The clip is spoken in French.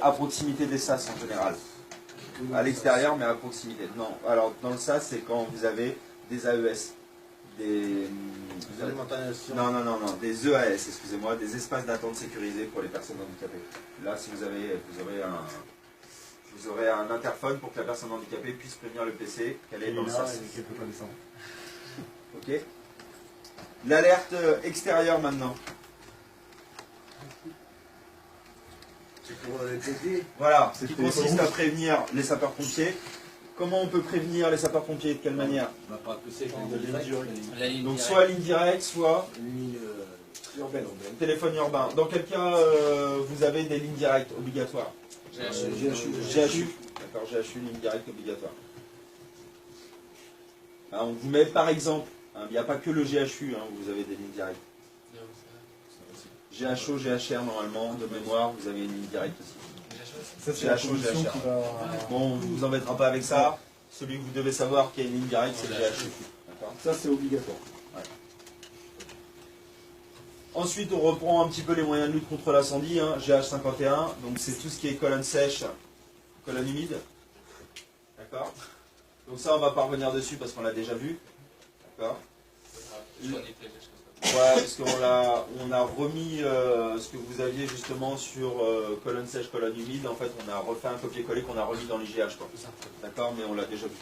à proximité des SAS en général. À l'extérieur, mais à proximité. Non, alors dans le SAS, c'est quand vous avez des AES, des non, des EAS, excusez-moi, des espaces d'attente sécurisés pour les personnes handicapées. Là, si vous aurez un interphone pour que la personne handicapée puisse prévenir le PC qu'elle est dans le SAS. Ok. L'alerte extérieure maintenant. Voilà, ce qui consiste à prévenir les sapeurs-pompiers. Comment on peut prévenir les sapeurs-pompiers? De quelle manière? Donc soit ligne directe, soit ligne urbaine. Téléphone urbain. Dans quel cas vous avez des lignes directes obligatoires? GHU. D'accord, GHU, ligne directe obligatoire. On vous met par exemple, il n'y a pas que le GHU où vous avez des lignes directes. GHO, GHR normalement, de mémoire, vous avez une ligne directe aussi. Ça, c'est GHO, GHR. Bon, on ne vous embêtera pas avec ça. Celui que vous devez savoir qu'il y a une ligne directe, c'est le GHU. Ça, c'est obligatoire. Ouais. Ensuite, on reprend un petit peu les moyens de lutte contre l'incendie, GH51. Donc, c'est tout ce qui est colonne sèche, colonne humide. D'accord. Donc ça, on ne va pas revenir dessus parce qu'on l'a déjà vu. D'accord. Ouais, parce qu'on a remis ce que vous aviez justement sur colonne sèche, colonne humide. En fait, on a refait un copier-coller qu'on a remis dans l'IGH. D'accord, mais on l'a déjà vu.